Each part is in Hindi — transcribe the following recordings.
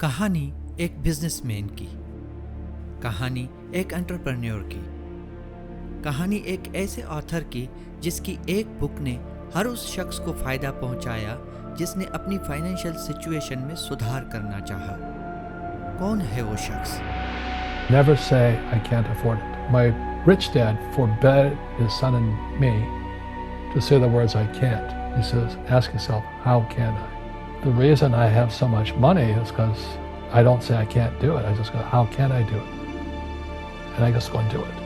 कहानी एक बिजनेसमैन की, कहानी एक एंटरप्रेन्योर की, कहानी एक ऐसे ऑथर की जिसकी एक बुक ने हर उस शख्स को फायदा पहुंचाया जिसने अपनी फाइनेंशियल सिचुएशन में सुधार करना चाहा। कौन है वो शख्स? Never say, I can't afford it. My rich dad forbade his son and me to say the words, I can't. He says, ask yourself, how can I? The reason I have so much money is because I don't say I can't do it. I just go, how can I do it? And I just go and do it.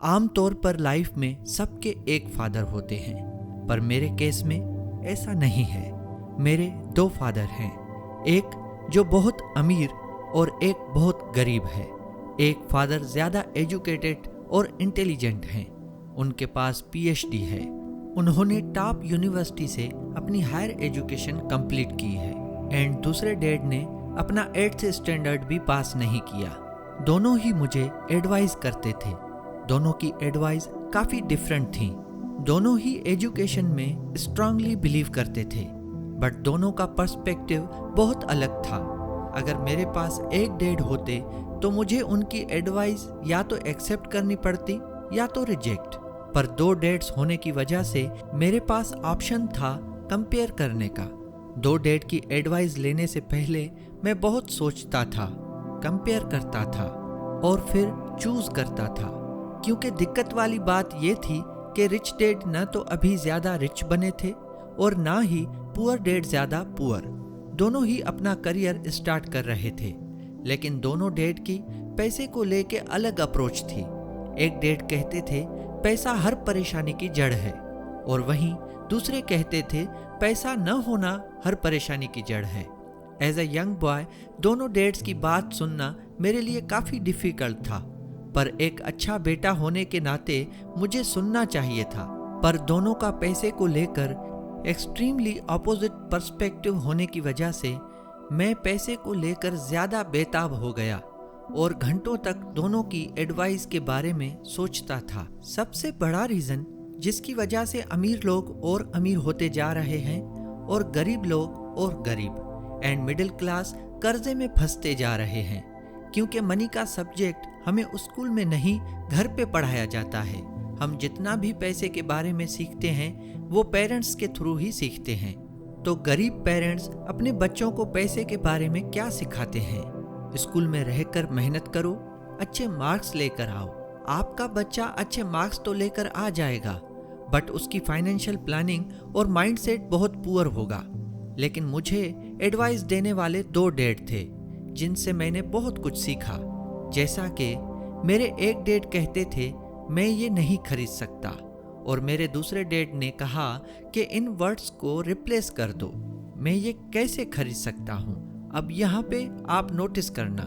आमतौर पर लाइफ में सबके एक फादर होते हैं, पर मेरे केस में ऐसा नहीं है। मेरे दो फादर हैं, एक जो बहुत अमीर और एक बहुत गरीब है। एक फादर ज़्यादा एजुकेटेड और इंटेलिजेंट हैं, उनके पास पीएचडी है, उन्होंने टॉप यूनिवर्सिटी से अपनी हायर एजुकेशन कंप्लीट की है। एंड दूसरे डैड ने अपना 8th स्टैंडर्ड भी पास नहीं किया। दोनों ही मुझे एडवाइस करते थे। दोनों की एडवाइस काफ़ी डिफरेंट थी। दोनों ही एजुकेशन में स्ट्रांगली बिलीव करते थे, बट दोनों का पर्सपेक्टिव बहुत अलग था। अगर मेरे पास एक डैड होते तो मुझे उनकी एडवाइस या तो एक्सेप्ट करनी पड़ती या तो रिजेक्ट। पर दो डैड्स होने की वजह से मेरे पास ऑप्शन था कंपेयर करने का। दो डैड की एडवाइस लेने से पहले मैं बहुत सोचता था, कंपेयर करता था और फिर चूज करता था। क्योंकि दिक्कत वाली बात ये थी कि रिच डैड न तो अभी ज़्यादा रिच बने थे और ना ही पुअर डैड ज़्यादा पुअर। दोनों ही अपना करियर स्टार्ट कर रहे थे, लेकिन दोनों डैड की पैसे को लेके अलग अप्रोच थी। एक डैड कहते थे पैसा हर परेशानी की जड़ है, और वहीं दूसरे कहते थे पैसा न होना हर परेशानी की जड़ है। एज अ यंग बॉय दोनों डैड्स की बात सुनना मेरे लिए काफ़ी डिफ़िकल्ट था, पर एक अच्छा बेटा होने के नाते मुझे सुनना चाहिए था। पर दोनों का पैसे को लेकर एक्सट्रीमली ऑपोजिट पर्सपेक्टिव होने की वजह से मैं पैसे को लेकर ज़्यादा बेताब हो गया और घंटों तक दोनों की एडवाइस के बारे में सोचता था। सबसे बड़ा रीज़न जिसकी वजह से अमीर लोग और अमीर होते जा रहे हैं और गरीब लोग और गरीब एंड मिडिल क्लास कर्जे में फंसते जा रहे हैं, क्योंकि मनी का सब्जेक्ट हमें स्कूल में नहीं घर पे पढ़ाया जाता है। हम जितना भी पैसे के बारे में सीखते हैं वो पेरेंट्स के थ्रू ही सीखते हैं। तो गरीब पेरेंट्स अपने बच्चों को पैसे के बारे में क्या सिखाते हैं? स्कूल में रहकर मेहनत करो, अच्छे मार्क्स लेकर आओ। आपका बच्चा अच्छे मार्क्स तो लेकर आ जाएगा, बट उसकी फाइनेंशियल प्लानिंग और माइंडसेट बहुत पुअर होगा। लेकिन मुझे एडवाइस देने वाले दो डैड थे जिनसे मैंने बहुत कुछ सीखा। जैसा कि मेरे एक डैड कहते थे मैं ये नहीं खरीद सकता, और मेरे दूसरे डैड ने कहा कि इन वर्ड्स को रिप्लेस कर दो, मैं ये कैसे खरीद सकता हूँ। अब यहाँ पे आप नोटिस करना,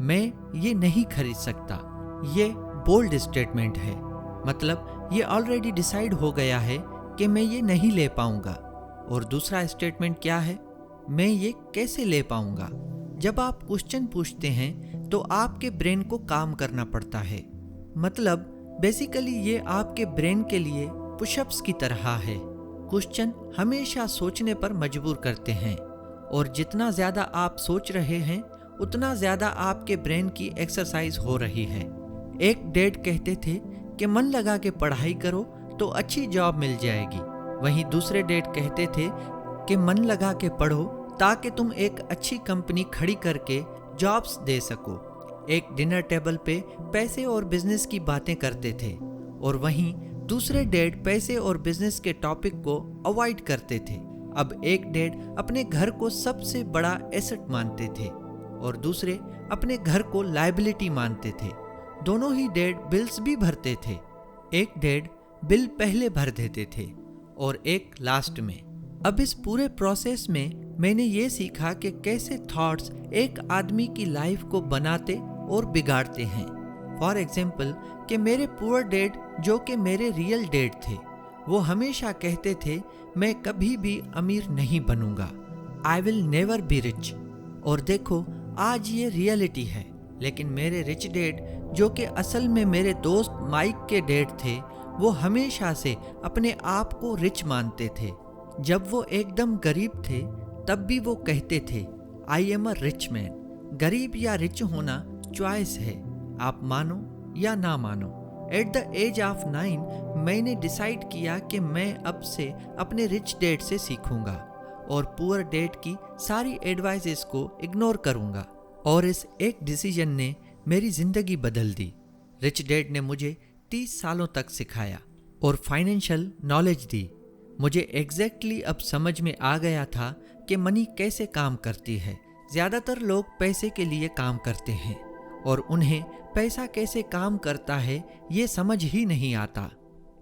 मैं ये नहीं खरीद सकता, ये बोल्ड स्टेटमेंट है। मतलब ये ऑलरेडी डिसाइड हो गया है कि मैं ये नहीं ले पाऊंगा। और दूसरा स्टेटमेंट क्या है? मैं ये कैसे ले पाऊंगा। जब आप क्वेश्चन पूछते हैं तो आपके ब्रेन को काम करना पड़ता है। मतलब बेसिकली ये आपके ब्रेन के लिए पुशअप्स की तरह है। क्वेश्चन हमेशा सोचने पर मजबूर करते हैं, और जितना ज़्यादा आप सोच रहे हैं उतना ज़्यादा आपके ब्रेन की एक्सरसाइज हो रही है। एक डैड कहते थे कि मन लगा के पढ़ाई करो तो अच्छी जॉब मिल जाएगी। वहीं दूसरे डैड कहते थे कि मन लगा के पढ़ो ताकि तुम एक अच्छी कंपनी खड़ी करके जॉब्स दे सको। एक डिनर टेबल पे पैसे और बिजनेस की बातें करते थे, और वहीं दूसरे डैड पैसे और बिजनेस के टॉपिक को अवॉइड करते थे। अब एक डैड अपने घर को सबसे बड़ा एसेट मानते थे और दूसरे अपने घर को लायबिलिटी मानते थे। दोनों ही डैड बिल्स भी भरते थे। एक डैड बिल पहले भर देते थे और एक लास्ट में। अब इस पूरे प्रोसेस में मैंने ये सीखा कि कैसे थॉट्स एक आदमी की लाइफ को बनाते और बिगाड़ते हैं। फॉर एग्जाम्पल कि मेरे पुअर डैड जो कि मेरे रियल डैड थे, वो हमेशा कहते थे मैं कभी भी अमीर नहीं बनूंगा, I will never be rich. और देखो आज ये रियलिटी है। लेकिन मेरे रिच डैड जो कि असल में मेरे दोस्त माइक के डैड थे, वो हमेशा से अपने आप को रिच मानते थे। जब वो एकदम गरीब थे तब भी वो कहते थे, I am a rich man. गरीब या रिच होना चॉइस है, आप मानो या ना मानो। एट द एज ऑफ 9 मैंने डिसाइड किया कि मैं अब से अपने रिच डैड से सीखूंगा और पुअर डैड की सारी एडवाइसेस को इग्नोर करूंगा। और इस एक डिसीजन ने मेरी जिंदगी बदल दी। रिच डैड ने मुझे 30 सालों तक सिखाया और फाइनेंशियल नॉलेज दी। मुझे एग्जैक्टली अब समझ में आ गया था कि मनी कैसे काम करती है। ज़्यादातर लोग पैसे के लिए काम करते हैं और उन्हें पैसा कैसे काम करता है ये समझ ही नहीं आता।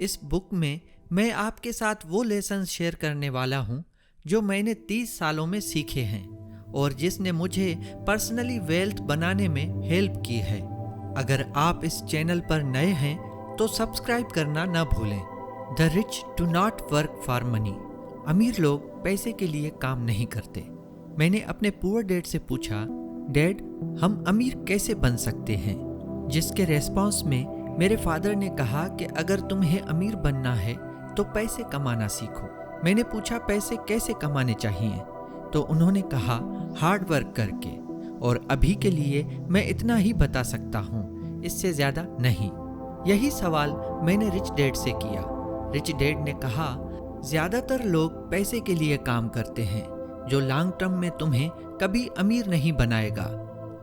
इस बुक में मैं आपके साथ वो लेसन शेयर करने वाला हूँ जो मैंने 30 सालों में सीखे हैं और जिसने मुझे पर्सनली वेल्थ बनाने में हेल्प की है। अगर आप इस चैनल पर नए हैं तो सब्सक्राइब करना न भूलें। The rich do not work for money. अमीर लोग पैसे के लिए काम नहीं करते। मैंने अपने पुअर डैड से पूछा, डैड हम अमीर कैसे बन सकते हैं? जिसके रेस्पॉन्स में मेरे फादर ने कहा कि अगर तुम्हें अमीर बनना है तो पैसे कमाना सीखो। मैंने पूछा पैसे कैसे कमाने चाहिए? तो उन्होंने कहा हार्ड वर्क करके। और अभी के लिए मैं इतना ही बता सकता हूँ, इससे ज़्यादा नहीं। यही सवाल मैंने रिच डैड से किया। रिच डैड ने कहा ज़्यादातर लोग पैसे के लिए काम करते हैं जो लॉन्ग टर्म में तुम्हें कभी अमीर नहीं बनाएगा।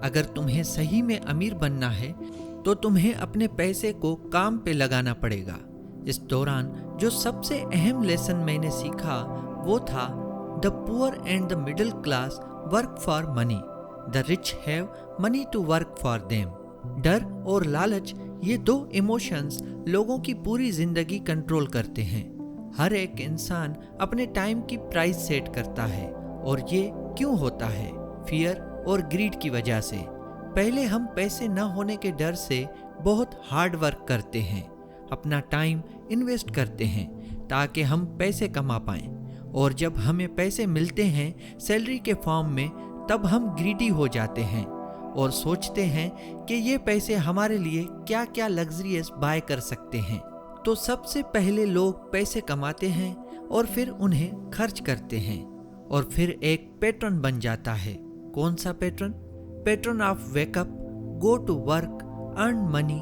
अगर तुम्हें सही में अमीर बनना है तो तुम्हें अपने पैसे को काम पे लगाना पड़ेगा। इस दौरान जो सबसे अहम लेसन मैंने सीखा वो था the poor and the middle class work for money, the rich have money to work for them. डर और लालच ये दो इमोशंस लोगों की पूरी जिंदगी कंट्रोल करते हैं। हर एक इंसान अपने टाइम की प्राइस सेट करता है और ये क्यों होता है? फियर और ग्रीड की वजह से। पहले हम पैसे न होने के डर से बहुत हार्ड वर्क करते हैं, अपना टाइम इन्वेस्ट करते हैं ताकि हम पैसे कमा पाएं। और जब हमें पैसे मिलते हैं सैलरी के फॉर्म में तब हम ग्रीडी हो जाते हैं और सोचते हैं कि ये पैसे हमारे लिए क्या क्या लग्जरियस बाय कर सकते हैं। तो सबसे पहले लोग पैसे कमाते हैं और फिर उन्हें खर्च करते हैं और फिर एक पैटर्न बन जाता है। कौन सा pattern? Pattern of wake up, go to work, earn money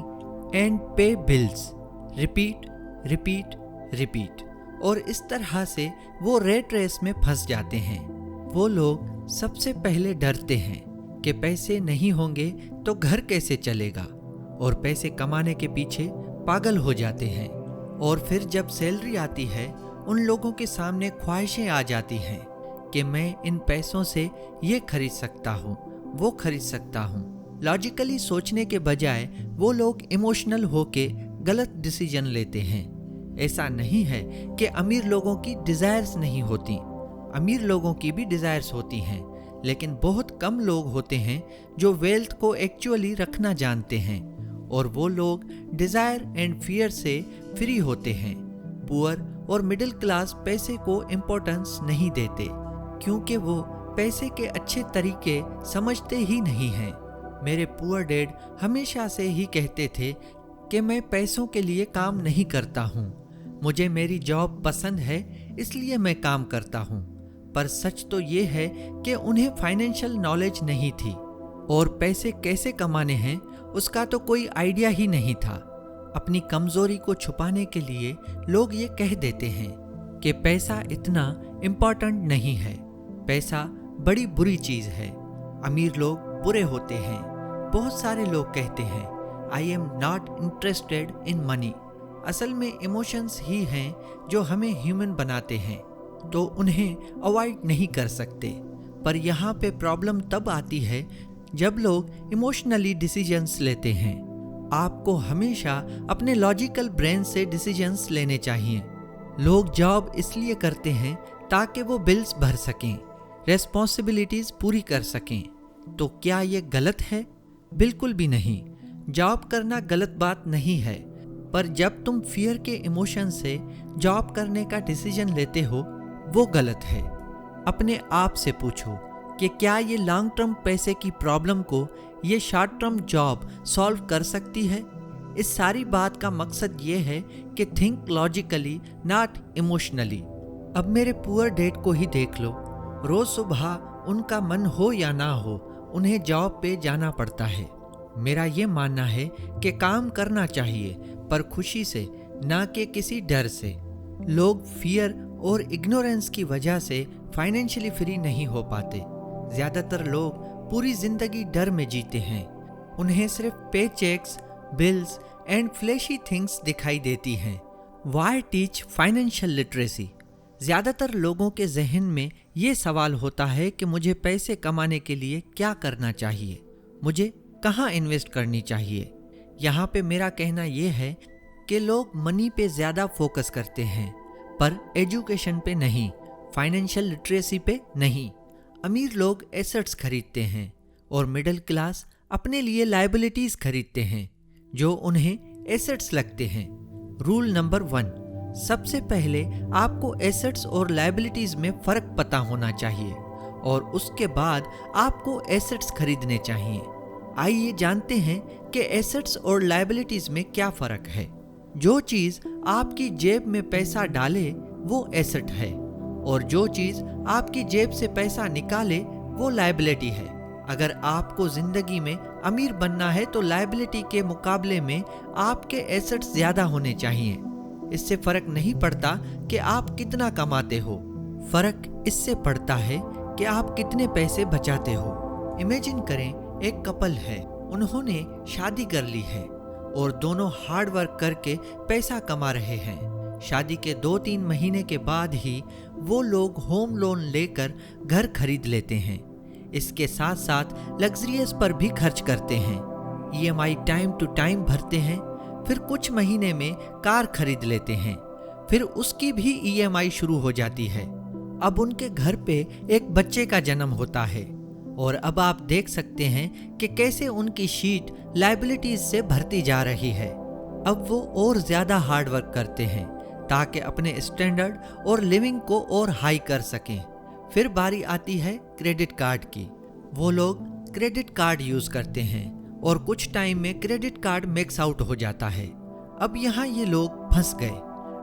and pay bills. Repeat repeat repeat. और इस तरह से वो रेट रेस में फंस जाते हैं। वो लोग सबसे पहले डरते हैं कि पैसे नहीं होंगे तो घर कैसे चलेगा और पैसे कमाने के पीछे पागल हो जाते हैं। और फिर जब सैलरी आती है उन लोगों के सामने ख्वाहिशें आ जाती हैं कि मैं इन पैसों से ये खरीद सकता हूँ, वो खरीद सकता हूँ। लॉजिकली सोचने के बजाय वो लोग इमोशनल होके गलत डिसीजन लेते हैं। ऐसा नहीं है कि अमीर लोगों की डिज़ायर्स नहीं होती, अमीर लोगों की भी डिज़ायर्स होती हैं, लेकिन बहुत कम लोग होते हैं जो वेल्थ को एक्चुअली रखना जानते हैं और वो लोग डिज़ायर एंड फियर से फ्री होते हैं। पुअर और मिडिल क्लास पैसे को इम्पोर्टेंस नहीं देते क्योंकि वो पैसे के अच्छे तरीके समझते ही नहीं हैं। मेरे पुअर डैड हमेशा से ही कहते थे कि मैं पैसों के लिए काम नहीं करता हूँ, मुझे मेरी जॉब पसंद है इसलिए मैं काम करता हूँ। पर सच तो ये है कि उन्हें फाइनेंशियल नॉलेज नहीं थी और पैसे कैसे कमाने हैं उसका तो कोई आइडिया ही नहीं था। अपनी कमजोरी को छुपाने के लिए लोग ये कह देते हैं कि पैसा इतना इम्पोर्टेंट नहीं है, पैसा बड़ी बुरी चीज़ है, अमीर लोग बुरे होते हैं। बहुत सारे लोग कहते हैं I am not interested in money. असल में इमोशंस ही हैं जो हमें ह्यूमन बनाते हैं, तो उन्हें अवॉइड नहीं कर सकते। पर यहाँ पे प्रॉब्लम तब आती है जब लोग इमोशनली डिसीजंस लेते हैं। आपको हमेशा अपने लॉजिकल ब्रेन से डिसीजंस लेने चाहिए। लोग जॉब इसलिए करते हैं ताकि वो बिल्स भर सकें, रेस्पॉन्सिबिलिटीज पूरी कर सकें। तो क्या ये गलत है? बिल्कुल भी नहीं। जॉब करना गलत बात नहीं है, पर जब तुम फियर के इमोशन से जॉब करने का डिसीजन लेते हो वो गलत है। अपने आप से पूछो कि क्या ये लॉन्ग टर्म पैसे की प्रॉब्लम को ये शॉर्ट टर्म जॉब सॉल्व कर सकती है? इस सारी बात का मकसद ये है कि थिंक लॉजिकली नॉट इमोशनली। अब मेरे पुअर डैड को ही देख लो, रोज सुबह उनका मन हो या ना हो उन्हें जॉब पे जाना पड़ता है। मेरा ये मानना है कि काम करना चाहिए, पर खुशी से, ना कि किसी डर से। लोग फियर और इग्नोरेंस की वजह से फाइनेंशियली फ्री नहीं हो पाते। ज्यादातर लोग पूरी जिंदगी डर में जीते हैं। उन्हें सिर्फ pay cheques, bills and flashy things दिखाई देती हैं। Why teach financial literacy? ज्यादातर लोगों के जहन में ये सवाल होता है कि मुझे पैसे कमाने के लिए क्या करना चाहिए, मुझे कहाँ इन्वेस्ट करनी चाहिए। यहाँ पे मेरा कहना ये है कि लोग मनी पे ज्यादा फोकस करते हैं, पर एजुकेशन पे नहीं, फाइनेंशियल लिटरेसी पे नहीं। अमीर लोग एसेट्स खरीदते हैं और मिडिल क्लास अपने लिए लायबिलिटीज खरीदते हैं जो उन्हें एसेट्स लगते हैं। रूल नंबर 1, सबसे पहले आपको एसेट्स और लायबिलिटीज में फर्क पता होना चाहिए और उसके बाद आपको एसेट्स खरीदने चाहिए। आइए जानते हैं कि एसेट्स और लायबिलिटीज में क्या फर्क है। जो चीज आपकी जेब में पैसा डाले वो एसेट है और जो चीज आपकी जेब से पैसा निकाले वो लायबिलिटी है। अगर आपको जिंदगी में अमीर बनना है तो लायबिलिटी के मुकाबले में आपके एसेट्स ज्यादा होने चाहिए। इससे फर्क नहीं पड़ता कि आप कितना कमाते हो, फर्क इससे पड़ता है कि आप कितने पैसे बचाते हो। इमेजिन करें एक कपल है, उन्होंने शादी कर ली है और दोनों हार्ड वर्क करके पैसा कमा रहे हैं। शादी के 2-3 महीने के बाद ही वो लोग होम लोन लेकर घर खरीद लेते हैं। इसके साथ साथ लग्जरियस पर भी खर्च करते हैं। EMI टाइम टू टाइम भरते हैं, फिर कुछ महीने में कार खरीद लेते हैं, फिर उसकी भी EMI शुरू हो जाती है। अब उनके घर पे एक बच्चे का जन्म होता है और अब आप देख सकते हैं कि कैसे उनकी शीट लायबिलिटीज से भरती जा रही है। अब वो और ज्यादा हार्ड वर्क करते हैं ताकि अपने स्टैंडर्ड और लिविंग को और हाई कर सकें। फिर बारी आती है क्रेडिट कार्ड की। वो लोग क्रेडिट कार्ड यूज करते हैं और कुछ टाइम में क्रेडिट कार्ड मैक्स आउट हो जाता है। अब यहाँ ये लोग फंस गए।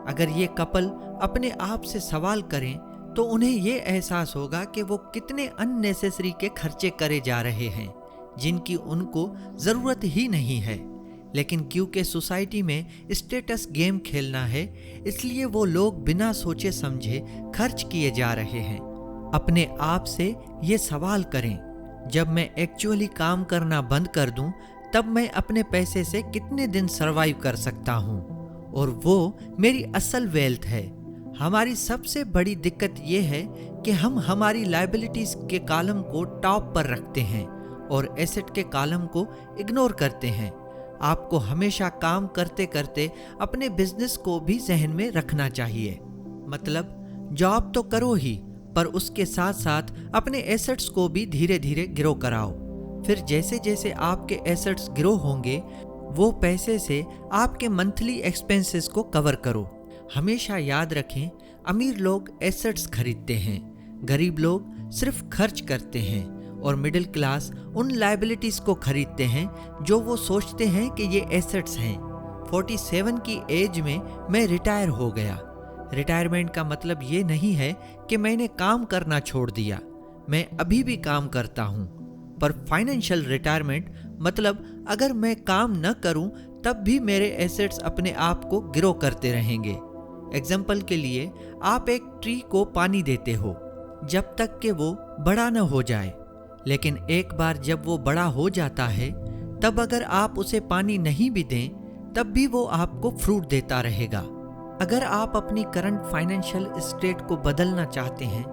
अगर ये कपल अपने आप से सवाल करें तो उन्हें ये एहसास होगा कि वो कितने अननेसेसरी के खर्चे करे जा रहे हैं जिनकी उनको जरूरत ही नहीं है। लेकिन क्योंकि सोसाइटी में स्टेटस गेम खेलना है, इसलिए वो लोग बिना सोचे समझे खर्च किए जा रहे हैं। अपने आप से ये सवाल करें, जब मैं एक्चुअली काम करना बंद कर दूं, तब मैं अपने पैसे से कितने दिन सरवाइव कर सकता हूं? और वो मेरी असल वेल्थ है। हमारी सबसे बड़ी दिक्कत ये है कि हम हमारी लायबिलिटीज के कॉलम को टॉप पर रखते हैं और एसेट के कॉलम को इग्नोर करते हैं। आपको हमेशा काम करते करते अपने बिजनेस को भी जहन में रखना चाहिए। मतलब जॉब तो करो ही, पर उसके साथ साथ अपने एसेट्स को भी धीरे धीरे ग्रो कराओ। फिर जैसे जैसे आपके एसेट्स ग्रो होंगे, वो पैसे से आपके मंथली एक्सपेंसेस को कवर करो। हमेशा याद रखें, अमीर लोग एसेट्स खरीदते हैं, गरीब लोग सिर्फ खर्च करते हैं और मिडिल क्लास उन लायबिलिटीज को खरीदते हैं जो वो सोचते हैं कि ये एसेट्स हैं। 47 की एज में मैं रिटायर हो गया। रिटायरमेंट का मतलब ये नहीं है कि मैंने काम करना छोड़ दिया, मैं अभी भी काम करता हूँ। पर फाइनेंशियल रिटायरमेंट मतलब अगर मैं काम न करूँ तब भी मेरे एसेट्स अपने आप को ग्रो करते रहेंगे। एग्जाम्पल के लिए, आप एक ट्री को पानी देते हो जब तक कि वो बड़ा न हो जाए, लेकिन एक बार जब वो बड़ा हो जाता है, तब अगर आप उसे पानी नहीं भी दें तब भी वो आपको फ्रूट देता रहेगा। अगर आप अपनी करंट फाइनेंशियल स्टेट को बदलना चाहते हैं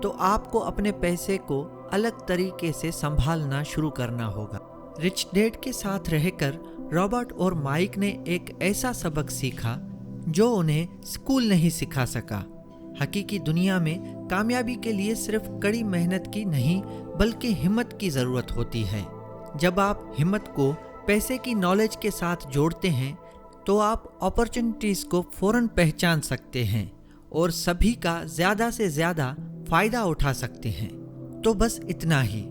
तो आपको अपने पैसे को अलग तरीके से संभालना शुरू करना होगा। रिच डैड के साथ रहकर रॉबर्ट और माइक ने एक ऐसा सबक सीखा जो उन्हें स्कूल नहीं सिखा सका। हकीकी दुनिया में कामयाबी के लिए सिर्फ कड़ी मेहनत की नहीं बल्कि हिम्मत की जरूरत होती है। जब आप हिम्मत को पैसे की नॉलेज के साथ जोड़ते हैं तो आप अपॉर्चुनिटीज को फौरन पहचान सकते हैं और सभी का ज्यादा से ज्यादा फायदा उठा सकते हैं। तो बस इतना ही।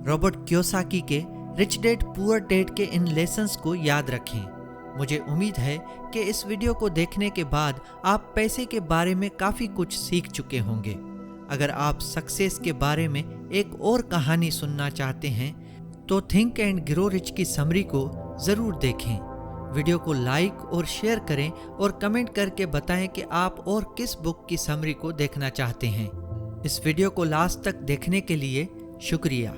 रॉबर्ट कियोसाकी के रिच डैड पुअर डैड के इन लेसन्स को याद रखें। मुझे उम्मीद है कि इस वीडियो को देखने के बाद आप पैसे के बारे में काफ़ी कुछ सीख चुके होंगे। अगर आप सक्सेस के बारे में एक और कहानी सुनना चाहते हैं तो थिंक एंड ग्रो रिच की समरी को ज़रूर देखें। वीडियो को लाइक और शेयर करें और कमेंट करके बताएं कि आप और किस बुक की समरी को देखना चाहते हैं। इस वीडियो को लास्ट तक देखने के लिए शुक्रिया।